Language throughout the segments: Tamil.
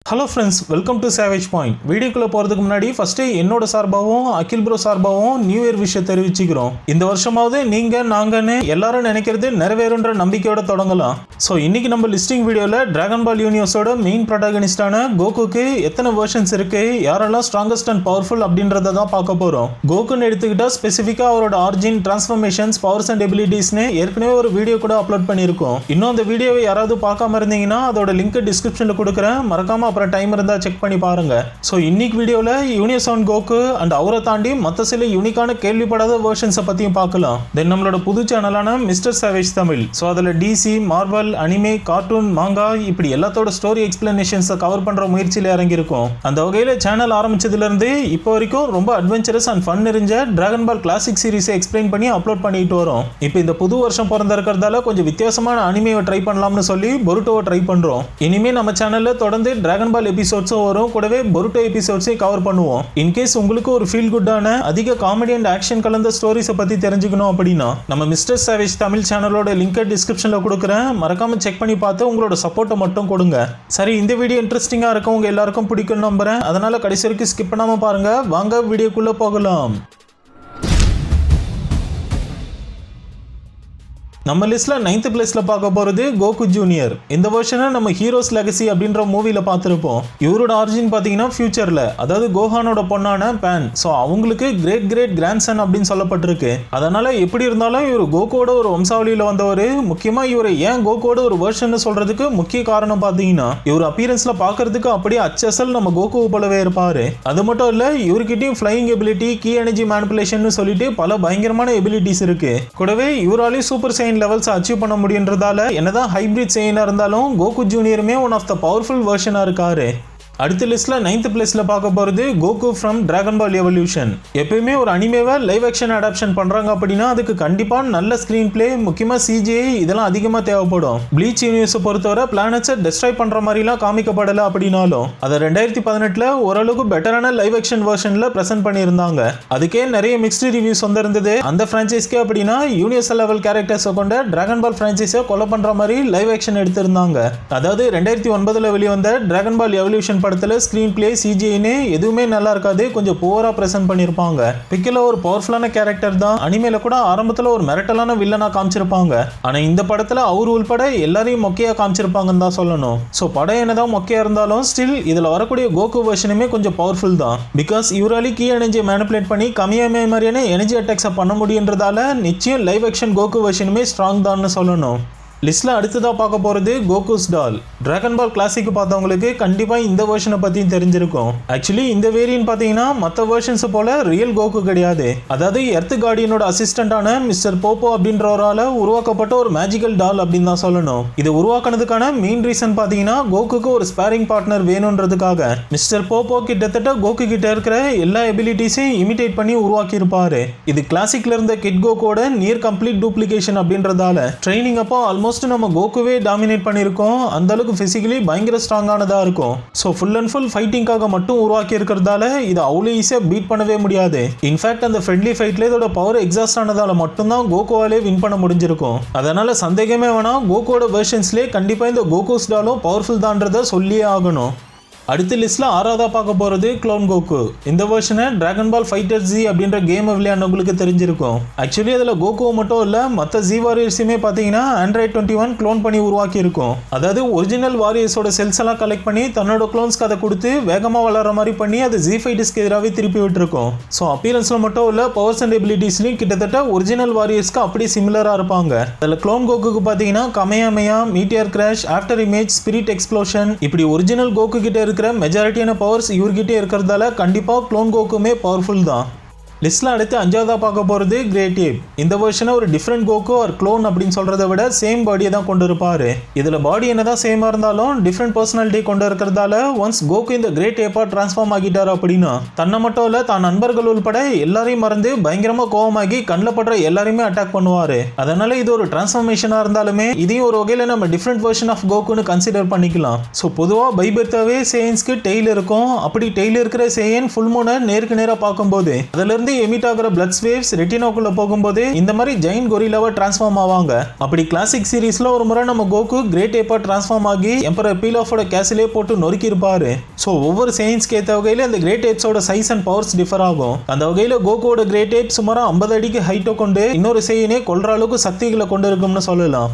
Hello friends, welcome to savage point. வீடியோக்குள்ளே போகிறதுக்கு முன்னாடி ஃபஸ்ட்டு என்னோட சார்பாகவும் அகில் ப்ரோ சார்பாகவும் நியூ இயர் விஷயம் தெரிவிச்சுக்கிறோம். இந்த வருஷமாவது நீங்கள் நாங்கன்னு எல்லாரும் நினைக்கிறது நிறைவேறுன்ற நம்பிக்கையோட தொடங்கலாம். ஸோ இன்றைக்கி நம்ம லிஸ்டிங் வீடியோவில் டிராகன் பால் யூனிவர்ஸோட மெயின் ப்ரொட்டாகனிஸ்டான கோகுக்கு எத்தனை வெர்ஷன்ஸ் இருக்குது, யாரெல்லாம் ஸ்ட்ராங்கஸ்ட் அண்ட் பவர்ஃபுல் அப்படின்றத தான் பார்க்க போகிறோம். கோகுன்னு எடுத்துக்கிட்டால் ஸ்பெசிஃபிக்காக அவரோட ஆரிஜின், டிரான்ஸ்ஃபர்மேஷன்ஸ், பவர்ஸ் அண்ட் எபிலிட்டிஸ்னு ஏற்கனவே ஒரு வீடியோ கூட அப்லோட் பண்ணியிருக்கோம். இன்னும் அந்த வீடியோவை யாராவது பார்க்காம இருந்தீங்கன்னா அதோட லிங்க் டிஸ்கிரிப்ஷனில் கொடுக்குறேன், மறக்காம அப்புறம் டைம் இருந்தால் செக் பண்ணி பாருங்க. ஸோ இன்னைக்கு வீடியோவில் யூனிவர்ஸ் ஆன் கோகு அண்ட் அவரை தாண்டி மற்ற சில யூனிக்கான கேள்விப்படாத வெர்ஷன்ஸை பற்றியும் பார்க்கலாம். தென் நம்மளோட புது சேனலான மிஸ்டர் சேவேஜ் தமிழ், ஸோ அதில் டிசி, மார்வல், அனிமே, கார்ட்டூன், மாங்கா இப்படி எல்லாத்தோட ஸ்டோரி எக்ஸ்பிளனேஷன்ஸை கவர் பண்ணுற முயற்சியில் இறங்கியிருக்கோம். அந்த வகையில் சேனல் ஆரம்பிச்சதுலேருந்து இப்போ வரைக்கும் ரொம்ப அட்வென்ச்சரஸ் அண்ட் ஃபன் நிறைஞ்ச டிராகன் பால் கிளாசிக் சீரிஸை எக்ஸ்பிளைன் பண்ணி அப்லோட் பண்ணிட்டு வரோம். இப்போ இந்த புது வருஷம் பிறந்திருக்கிறதால கொஞ்சம் வித்தியாசமான அனிமேவை ட்ரை பண்ணலாம்னு சொல்லி பொருட்டோவை ட்ரை பண்ணுறோம். இனிமேல் நம்ம சேனலில் தொடர்ந்து டிராகன் பால் எபிசோட்ஸும் வரும், கூடவே பொருட்டோ எபிசோட்ஸையும் கவர் பண்ணுவோம். இன்கேஸ் உங்களுக்கு ஒரு ஃபீல் குட்டான அதிக காமெடி அண்ட் ஆக்ஷன் கலந்த ஸ்டோரிஸை பற்றி தெரிஞ்சுக்கணும் அப்படின்னா நம்ம மிஸ்டர் சேவேஜ் தமிழ் சேனலோட லிங்கை டிஸ்கிரிப்ஷனில் கொடுக்குறேன், மறக்காம செக் பண்ணி பார்த்து உங்களோட சப்போர்ட்டை மட்டும் கொடுங்க. சரி, இந்த வீடியோ இன்ட்ரெஸ்டிங்காக இருக்கும், உங்கள் எல்லாருக்கும் பிடிக்கும் நம்புறேன். அதனால கடைசி வரைக்கும் ஸ்கிப் பண்ணாமல் பாருங்க. வாங்க வீடியோக்குள்ளே போகலாம். நம்ம லிஸ்ட்ல 9th பிளேஸ்ல பார்க்க போறது கோகு ஜூனியர். இந்த வெர்ஷனை நம்ம ஹீரோஸ் லெகசி அப்படின்ற மூவில பார்த்துருப்போம். இவரோட ஆரிஜின் பார்த்தீங்கன்னா ஃபியூச்சர்ல, அதாவது கோஹானோட பொண்ணான பேன், ஸோ அவங்களுக்கு கிரேட் கிரேட் கிராண்ட் சன் அப்படின்னு சொல்லப்பட்டிருக்கு. அதனால எப்படி இருந்தாலும் இவர் கோகுவோட ஒரு வம்சாவளியில வந்தவர். முக்கியமா இவர் ஏன் கோகுவோட ஒரு வெர்ஷன் சொல்றதுக்கு முக்கிய காரணம் பார்த்தீங்கன்னா இவர் அப்பியரன்ஸ்ல பார்க்கறதுக்கு அப்படியே அச்சசல் நம்ம கோகு போலவே இருப்பாரு. அது மட்டும் இல்ல, இவர்கிட்டயும் flying ability, ki energy manipulation சொல்லிட்டு பல பயங்கரமான எபிலிட்டிஸ் இருக்கு. கூடவே இவராலையும் சூப்பர் சைன் லெவல்ஸ் அச்சீவ் பண்ண முடியுன்றதால என்னதான் ஹைபிரிட் செயினா இருந்தாலும் கோகு ஜூனியருமே ஒன் ஆஃப் த பவர்ஃபுல் வெர்ஷனா இருக்காரு. அடுத்த லிஸ்ட்ல 9th பிளேஸ்ல பார்க்க போறது Goku from Dragon Ball Evolution. எப்பயுமே ஒரு அனிமேவை லைவ் ஆக்ஷன் அடாப்ஷன் பண்றாங்க அப்படின்னா அதுக்கு கண்டிப்பா நல்ல ஸ்கிரீன் பிளே, முக்கியமா சிஜிஐ இதெல்லாம் அதிகமா தேவைப்படும். ப்ளீச் யூனிவர்ஸை பொறுத்தவரை பிளானட்ஸை டெஸ்ட்ராய் பண்ற மாதிரிலாம் காமிக்கப்படல அப்படின்னாலும் அதை 2018 ஓரளவுக்கு பெட்டரான லைவ் ஆக்ஷன் வெர்ஷன்ல பிரசன்ட் பண்ணியிருந்தாங்க. அதுக்கே நிறைய மிக்ஸ்டு ரிவ்யூஸ் வந்திருந்தது. அந்த பிரான்ச்சைஸ்க்கே அப்படின்னா யூனிவர்சல் லெவல் கேரக்டர்ஸை கொண்ட டிராகன் பால் பிரான்ச்சைஸை கொலை பண்ற மாதிரி லைவ் ஆக்ஷன் எடுத்திருந்தாங்க. அதாவது 2009 வெளிவந்த டிராகன் பால் எவல்யூஷன் படத்துல ஸ்கிரீன் பிளே, சிஜிஐன்னு எதுவுமே நல்லா இருக்காது, கொஞ்சம் புவரா பிரசன்ட் பண்ணிருப்பாங்க. பிக்கில ஒரு பவர்ஃபுல்லான கேரக்டர் தான், அனிமேல கூட ஆரம்பத்துல ஒரு மிரட்டலான வில்லனா காமிச்சிருப்பாங்க. ஆனா இந்த படத்துல அவர் உள்பட எல்லாரையும் மொக்கையா காமிச்சிருப்பாங்கன்னு தான் சொல்லணும். ஸோ படம் என்னதான் மொக்கையா இருந்தாலும் ஸ்டில் இதுல வரக்கூடிய கோகு வெர்ஷனுமே கொஞ்சம் பவர்ஃபுல் தான். பிகாஸ் இவராலி கீ எனர்ஜியை மேனிபுலேட் பண்ணி கம்மியாமே மாதிரியான எனர்ஜி அட்டாக்ஸை பண்ண முடியுன்றதால நிச்சயம் லைவ் ஆக்ஷன் கோகு வெர்ஷனுமே ஸ்ட்ராங் தான் சொல்லணும். லிஸ்ட்ல அடுத்ததாக பார்க்க போகிறது கோகுஸ் டால். டிராகன் பால் கிளாசிக் பார்த்தவங்களுக்கு கண்டிப்பாக இந்த வெர்ஷனை பற்றியும் தெரிஞ்சிருக்கும். ஆக்சுவலி இந்த வேரியன்ட் பார்த்தீங்கன்னா மற்ற வெர்ஷன்ஸ் போல ரியல் கோகு கிடையாது. அதாவது எர்த் கார்டியனோட அசிஸ்டண்டான மிஸ்டர் போப்போ அப்படின்றவரால் உருவாக்கப்பட்ட ஒரு மேஜிக்கல் டால் அப்படின்னு தான் சொல்லணும். இது உருவாக்குனதுக்கான மெயின் ரீசன் பார்த்தீங்கன்னா கோகுக்கு ஒரு ஸ்பேரிங் பார்ட்னர் வேணுன்றதுக்காக மிஸ்டர் போப்போ கிட்டத்தட்ட கோகு கிட்ட இருக்கிற எல்லா எபிலிட்டிஸையும் இமிடேட் பண்ணி உருவாக்கி இருப்பாரு. இது கிளாசிக்ல இருந்த கிட் கோகோட நியர் கம்ப்ளீட் டூப்ளிகேஷன் அப்படின்றதால ட்ரைனிங் அப்போ ஆல்மோஸ்ட் நம்ம கோகுவே டாமினேட் பண்ணியிருக்கோம். அந்த அளவுக்கு பிசிக்கலி பயங்கர ஸ்ட்ராங்கானதா இருக்கும். ஸோ ஃபுல் அண்ட் ஃபுல் ஃபைட்டிங்காக மட்டும் உருவாக்கி இருக்கிறதால இது அவ்வளோ ஈஸியாக பீட் பண்ணவே முடியாது. இன்ஃபேக்ட் அந்த ஃப்ரெண்ட்லி ஃபைட்ல இதோட பவர் எக்ஸாஸ்ட் ஆனதால மட்டும்தான் கோகுவாலே வின் பண்ண முடிஞ்சிருக்கும். அதனால சந்தேகமே வேணாம், கோகுவோட வெர்ஷன்ஸ்லேயே கண்டிப்பாக இந்த கோகுஸ் டாலும் பவர்ஃபுல் தான்றதை சொல்லியே ஆகணும். அடுத்த லிஸ்ட்ல 6ஆவதா பார்க்க போறது க்ளோன் கோகு. இந்த வெர்ஷனை டிராகன் பால் ஃபைட்டர் ஜி அப்படின்ற கேம் விளையாடுறவங்களுக்கு தெரிஞ்சிருக்கும். ஆக்சுவலி அதில் கோகுவை மட்டும் இல்லை, மற்ற ஜி வாரியர்ஸுமே பார்த்தீங்கன்னா ஆண்ட்ராய்ட் 21 க்ளோன் பண்ணி உருவாக்கி இருக்கும். அதாவது ஒரிஜினல் வாரியர்ஸோட செல்ஸ் எல்லாம் கலெக்ட் பண்ணி தன்னோட க்ளோன்ஸ்க்கு அதை கொடுத்து வேகமாக வளர மாதிரி பண்ணி அது ஜி ஃபைட்டர்ஸ்க்கு எதிராகவே திருப்பி விட்டுருக்கும். ஸோ அப்பியரன்ஸில் மட்டும் இல்லை, பவர்ஸ் அண்ட் எபிலிட்டிஸ்லையும் கிட்டத்தட்ட ஒரிஜினல் வாரியர்ஸ்க்கு அப்படியே சிமிலராக இருப்பாங்க. அதில் க்ளோன் கோகுக்கு பார்த்தீங்கன்னா கமேயாமையா, meteor crash, after image, spirit explosion இப்படி ஒரிஜினல் கோகு கிட்ட இருக்கிற மெஜாரிட்டியான பவர்ஸ் இவர்கிட்ட இருக்கிறதால கண்டிப்பா க்ளோன் கோகுமே பவர்ஃபுல் தான். லிஸ்ட்ல அடுத்து 5ஆவதா பார்க்க போறது கிரேட் ஏப். இந்த வெர்ஷனை ஒரு டிஃப்ரெண்ட் கோகு ஒரு க்ளோன் அப்படின்னு சொல்றதை விட சேம் பாடியை தான் கொண்டு இருப்பாரு. இதுல பாடி என்னதான் சேமா இருந்தாலும் டிஃப்ரெண்ட் பர்சனாலிட்டி கொண்டு இருக்கிறதால ஒன்ஸ் கோகு இந்த கிரேட் ஏப்பா டிரான்ஸ்ஃபார்ம் ஆகிட்டாரு அப்படின்னா தன்னை மட்டும் இல்ல தான் நண்பர்கள் உள்பட எல்லாரையும் மறந்து பயங்கரமா கோவமாகி கண்ணில் படுற எல்லாரையுமே அட்டாக் பண்ணுவாரு. அதனால இது ஒரு டிரான்ஸ்ஃபார்மேஷனா இருந்தாலுமே இதையும் ஒரு வகையில நம்ம டிஃப்ரெண்ட் வெர்ஷன் ஆஃப் கோகுன்னு கன்சிடர் பண்ணிக்கலாம். ஸோ பொதுவாக பைபெர்த்தாவே சேயன்ஸ்க்கு டெய்ல் இருக்கும். அப்படி டெய்ல் இருக்கிற சேயன் ஃபுல் மூனை நேருக்கு நேராக பார்க்கும்போது அதுல இருந்து இருந்து எமிட் ஆகிற பிளட் வேவ்ஸ் ரெட்டினாக்குள்ள போகும்போது இந்த மாதிரி ஜெயின் கொரில்லாவா டிரான்ஸ்ஃபார்ம் ஆவாங்க. அப்படி கிளாசிக் சீரீஸ்ல ஒரு முறை நம்ம கோகு கிரேட் ஏப்பா டிரான்ஸ்ஃபார்ம் ஆகி எம்பரர் பீலாஃபோட கேசிலே போட்டு நொறுக்கி இருப்பாரு. ஸோ ஒவ்வொரு சயின்ஸ்க்கு ஏற்ற வகையில் அந்த கிரேட் ஏப்ஸோட சைஸ் அண்ட் பவர்ஸ் டிஃபர் ஆகும். அந்த வகையில் கோகுவோட கிரேட் ஏப் சுமார் 50 அடிக்கு ஹைட்டை கொண்டு இன்னொரு செய்யினே கொல்ற அளவுக்கு சக்திகளை கொண்டு இருக்கும்னு சொல்லலாம்.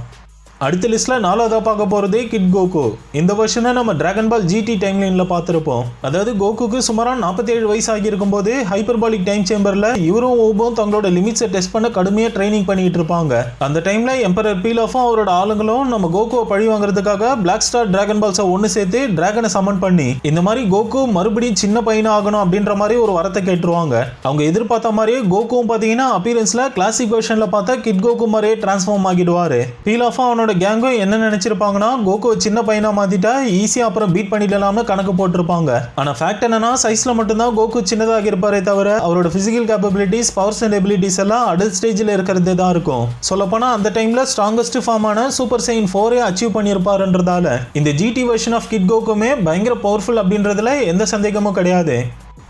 அடுத்த லிஸ்ட்ல 4வதா பார்க்க போறது கிட் கோகு. இந்த வருஷனை நம்ம டிராகன் பால் ஜிடி டைம் லைன்ல பார்த்திருப்போம். அதாவது கோகுக்கு சுமாரா 47 வயசு ஆகியிருக்கும் போது ஹைப்பர்பாலிக் டைம் சேம்பர்ல இவரும் ஓபும் தங்களோட லிமிட்ஸை டெஸ்ட் பண்ண கடுமையா ட்ரைனிங் பண்ணிட்டு இருப்பாங்க. அந்த டைம்ல எம்பரர் பீலாஃபும் அவரோட ஆளுங்களும் நம்ம கோகுவை பழி வாங்குறதுக்காக பிளாக் ஸ்டார் டிராகன் பால்ஸை ஒன்னு சேர்த்து டிராகனை சமன் பண்ணி இந்த மாதிரி கோகு மறுபடியும் சின்ன பையனா ஆகணும் அப்படின்ற மாதிரி ஒரு வரத்தை கேட்டுருவாங்க. அவங்க எதிர்பார்த்த மாதிரியே கோகுவும் பாத்தீங்கன்னா அப்பியரன்ஸ்ல கிளாசிக் வெர்ஷன்ல பார்த்தா கிட் கோகு மாதிரியே டிரான்ஸ்ஃபார்ம் ஆகிடுவாரு. பீலாஃபும் அவனோட கேங்கும் என்ன நினைச்சிருப்பாங்கன்னா கோகு சின்ன பையனா மாத்திட்டா ஈஸியா அப்புறம் பீட் பண்ணிடலாம்னு கணக்கு போட்டிருப்பாங்க. ஆனா ஃபேக்ட் என்னன்னா சைஸ்ல மட்டும்தான் கோகு சின்னதாக இருப்பாரே தவிர அவரோட physical capabilities powers and abilities எல்லாம் அடல்ட் ஸ்டேஜ்ல இருக்கிறதே தான் இருக்கும். சொல்லப்போனா அந்த டைம்ல ஸ்ட்ராங்கஸ்ட் ஃபார்மான சூப்பர் சைன் 4 அச்சீவ் பண்ணியிருப்பாருன்றதால இந்த ஜிடி வெர்ஷன் ஆஃப் கிட் கோகுமே பயங்கர பவர்ஃபுல் அப்படின்றதுல எந்த சந்தேகமும் கிடையாது.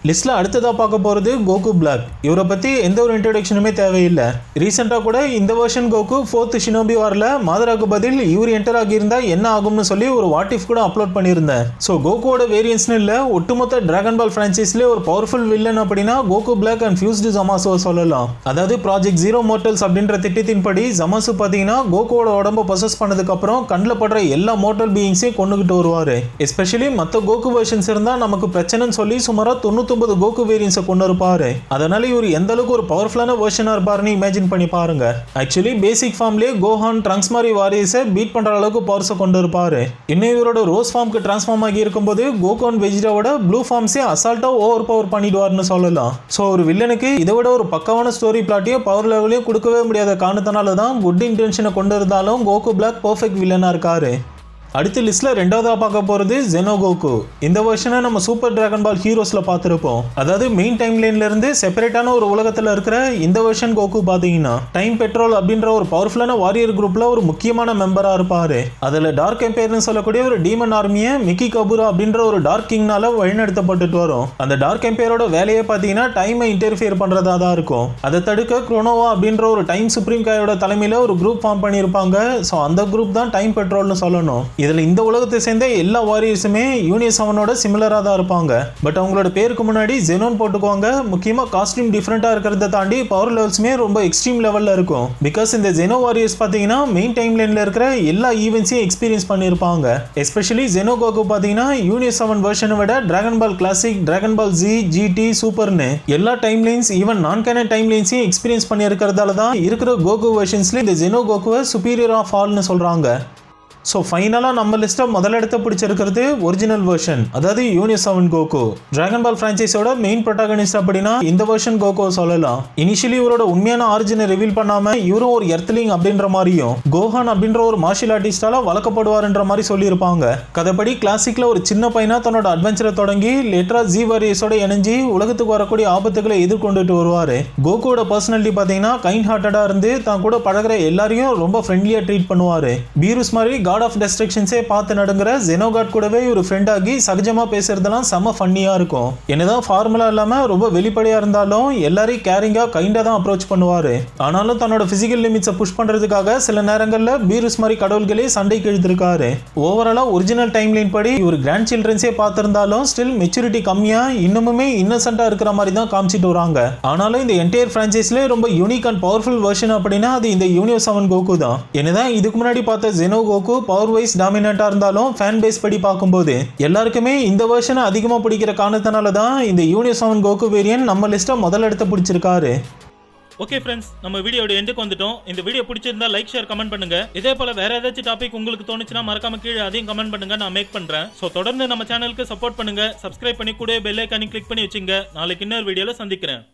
லிஸ்ட்ல அடுத்ததா பார்க்க போறது கோகு பிளாக். இவரை பத்தி எந்த ஒரு இன்ட்ரோடக்ஷனுமே தேவையில்லை. ரீசெண்டா கூட இந்த வெர்ஷன் கோகு 4th ஷினோபி வார்ல மாதராக்கு பதில் இவர் என்டர் ஆகியிருந்தா என்ன ஆகும்னு சொல்லி ஒரு வாட் இஃப் கூட அப்லோட் பண்ணியிருந்தேன். ஸோ கோகுவோட வேரியன்ஸ்னு இல்லை, ஒட்டுமொத்த டிராகன் பால் பிரான்ச்சைஸ்ல ஒரு பவர்ஃபுல் வில்லன் அப்படின்னா கோகு பிளாக் அண்ட் ஃபியூஸ்டு ஜமாசுவை சொல்லலாம். அதாவது ப்ராஜெக்ட் ஜீரோ மோர்டல்ஸ் அப்படின்ற திட்டத்தின்படி ஜமாசு பார்த்தீங்கன்னா கோகுவோட உடம்பை பொசஸ் பண்ணதுக்கு அப்புறம் கண்ணில் படுற எல்லா மோர்டல் பீயிங்ஸையும் கொண்டுகிட்டு வருவாரு. எஸ்பெஷலி மற்ற கோகு வெர்ஷன்ஸ் இருந்தா நமக்கு பிரச்சனைன்னு சொல்லி சுமாரா 99 கோகு வேரியன்ஸை கொண்டு இருப்பாரு. அதனால இவர் எந்த அளவுக்கு ஒரு பவர்ஃபுல்லான வெர்ஷனா இருப்பாருன்னு இமேஜின் பண்ணி பாருங்க. ஆக்சுவலி பேசிக் ஃபார்ம்லயே கோஹான் ட்ரங்க்ஸ் மாதிரி வாரியர்ஸை பீட் பண்ற அளவுக்கு பவர்ஸை கொண்டு இருப்பாரு. இன்னும் இவரோட ரோஸ் ஃபார்முக்கு டிரான்ஸ்ஃபார்ம் ஆகி இருக்கும்போது கோகான் வெஜிடாவோட ப்ளூ ஃபார்ம்ஸே அசால்ட்டா ஓவர் பவர் பண்ணிடுவார்னு சொல்லலாம். ஸோ ஒரு வில்லனுக்கு இதை விட ஒரு பக்கவான ஸ்டோரி பிளாட்டையும் பவர் லெவலையும் கொடுக்கவே முடியாத காரணத்தினால தான் குட் இன்டென்ஷனை கொண்டு இருந்தாலும் கோகு பிளாக் பர்ஃபெக்ட் வில்லனா இருக்காரு. அடுத்த லிஸ்ட்ல 2வதா பார்க்க போறது ஜெனோ கோகு. இந்த வெர்ஷனை நம்ம சூப்பர் டிராகன் பால் ஹீரோஸ்ல பார்த்திருப்போம். அதாவது மெயின் டைம் லைன்ல இருந்து செப்பரேட்டான ஒரு உலகத்துல இருக்கிற இந்த வெர்ஷன் கோகு பாத்தீங்கன்னா டைம் பெட்ரோல் அப்படின்ற ஒரு பவர்ஃபுல்லான வாரியர் குரூப்ல ஒரு முக்கியமான மெம்பரா இருப்பாரு. அதுல டார்க் எம்பையர்னு சொல்லக்கூடிய ஒரு டீமன் ஆர்மியை மிக்கி கபூரா அப்படின்ற ஒரு டார்க் கிங்னால வழிநடத்தப்பட்டு வரும். அந்த டார்க் எம்பையரோட வேலையை பாத்தீங்கன்னா டைமை இன்டர்ஃபியர் பண்றதா தான் இருக்கும். அதை தடுக்க குரோனோவா அப்படின்ற ஒரு டைம் சுப்ரீம் காயோட தலைமையில ஒரு குரூப் ஃபார்ம் பண்ணியிருப்பாங்க. ஸோ அந்த குரூப் தான் டைம் பெட்ரோல்னு சொல்லணும். இதுல இந்த உலகத்தை சேர்ந்த எல்லா வாரியர்ஸுமே யூனியஸ் 7ஓட சிமிலரா தான் இருப்பாங்க. பட் அவங்களோட பேருக்கு முன்னாடி ஜெனோன் போட்டுக்குவாங்க. முக்கியமா காஸ்டியூம் டிஃபரெண்டா இருக்கிறத தாண்டி பவர் லெவல்ஸுமே ரொம்ப எக்ஸ்ட்ரீம் லெவல்ல இருக்கும். பிகாஸ் இந்த ஜெனோ வாரியர்ஸ் பாத்தீங்கன்னா மெயின் டைம் லைன்ல இருக்கிற எல்லா ஈவென்ட்ஸையும் எக்ஸ்பீரியன்ஸ் பண்ணியிருப்பாங்க. எஸ்பெஷலி ஜெனோ கோகு பாத்தீங்கன்னா யூனியஸ் 7 வெர்ஷனை விட டிராகன் பால் classic, dragon Ball Z, GT, சூப்பர்னு எல்லா டைம் லைன்ஸ் ஈவன் நான் கேனன் டைம் லைன்ஸையும் எக்ஸ்பீரியன்ஸ் பண்ணி இருக்கிறதால தான் இருக்கிற கோகு வெர்ஷன்ஸ்ல இந்த ஜெனோ கோகுவை சுப்பீரியர் ஆஃப் ஆல்னு சொல்றாங்க. ஸோ ஃபைனலாக நம்ம லிஸ்ட்டை முதலிடத்தை பிடிச்சிருக்கிறது ஒரிஜினல் வெர்ஷன், அதாவது யூனியஸ் 7 கோகு. டிராகன் பால் ஃப்ரான்ச்சைஸோட மெயின் ப்ரொட்டாகனிஸ்ட் அப்படின்னா இந்த வெர்ஷன் கோகோ சொல்லலாம். இனிஷியலி இவரோட உண்மையான ஆரிஜினை ரிவீல் பண்ணாம இவரும் ஒரு எர்த்லிங் அப்படின்ற மாதிரியும் கோஹான் அப்படின்ற ஒரு மார்ஷியல் ஆர்டிஸ்டால வளர்க்கப்படுவார்ன்ற மாதிரி சொல்லியிருப்பாங்க. கதைப்படி கிளாசிக்ல ஒரு சின்ன பையனா தன்னோட அட்வென்ச்சரை தொடங்கி லேட்டரா ஜி வாரியர்ஸோட இணைஞ்சி உலகத்துக்கு வரக்கூடிய ஆபத்துக்களை எதிர்கொண்டுட்டு வருவாரு. கோகுவோட பர்சனாலிட்டி பார்த்தீங்கன்னா கைண்ட் ஹார்ட்டடா இருந்து தான் கூட பழகிற எல்லாரையும் ரொம்ப ஃப்ரெண்ட்லியா ட்ரீட் பண்ணுவாரு. பீருஸ் மாதிரி காட் ஆஃப் டெஸ்ட்ரக்ஷன்ஸே பார்த்து நடுங்கிற ஜெனோகாட் கூடவே ஒரு ஃப்ரெண்ட் ஆகி சகஜமா பேசுறதெல்லாம் செம்ம ஃபன்னியா இருக்கும். என்னதான் ஃபார்முலா இல்லாம ரொம்ப வெளிப்படையா இருந்தாலும் எல்லாரையும் கேரிங்கா கைண்டா தான் அப்ரோச் பண்ணுவாரு. ஆனாலும் தன்னோட பிசிக்கல் லிமிட்ஸை புஷ் பண்றதுக்காக சில நேரங்கள்ல பீருஸ் மாதிரி கடவுள்களே சண்டைக்கு இழுத்திருக்காரு. ஓவராலா ஒரிஜினல் டைம் லைன் படி ஒரு கிராண்ட் சில்ட்ரன்ஸே பார்த்திருந்தாலும் ஸ்டில் மெச்சூரிட்டி கம்மியா இன்னுமுமே இன்னசென்ட்டா இருக்கிற மாதிரி தான் காமிச்சிட்டு வராங்க. ஆனாலும் இந்த என்டையர் பிரான்ச்சைஸ்ல ரொம்ப யூனிக் அண்ட் பவர்ஃபுல் வெர்ஷன் அப்படின்னா அது இந்த யூனியஸ் 7 கோகு தான். என்னதான் இதுக்கு முன்னாடி பார்த்த ஜெனோ கோகு பவர் வைஸ் டாமினேட்டா இருந்தாலும் ஃபேன் பேஸ் படி பார்க்கும்போது எல்லாருக்குமே இந்த வெர்ஷனை அதிகமாக பிடிக்கிற காரணத்தினால தான் இந்த யூனியஸ் 7 கோகு வேரியன்ட் நம்ம லிஸ்ட்டை முதலிடத்தை பிடிச்சிருக்காரு. ஓகே ஃப்ரெண்ட்ஸ், நம்ம வீடியோட எண்டுக்கு வந்துட்டோம். இந்த வீடியோ பிடிச்சிருந்தா லைக், ஷேர், கமெண்ட் பண்ணுங்க. இதே போல வேற ஏதாச்சும் டாபிக் உங்களுக்கு தோணுச்சுன்னா மறக்காம கீழே அதையும் கமெண்ட் பண்ணுங்க, நான் மேக் பண்றேன். ஸோ தொடர்ந்து நம்ம சேனலுக்கு சப்போர்ட் பண்ணுங்க, சப்ஸ்கிரைப் பண்ணி கூட பெல் ஐக்கானை கிளிக் பண்ணி வச்சுங்க. நாளைக்கு இன்னொரு வீடியோல சந்திக்கிறேன்.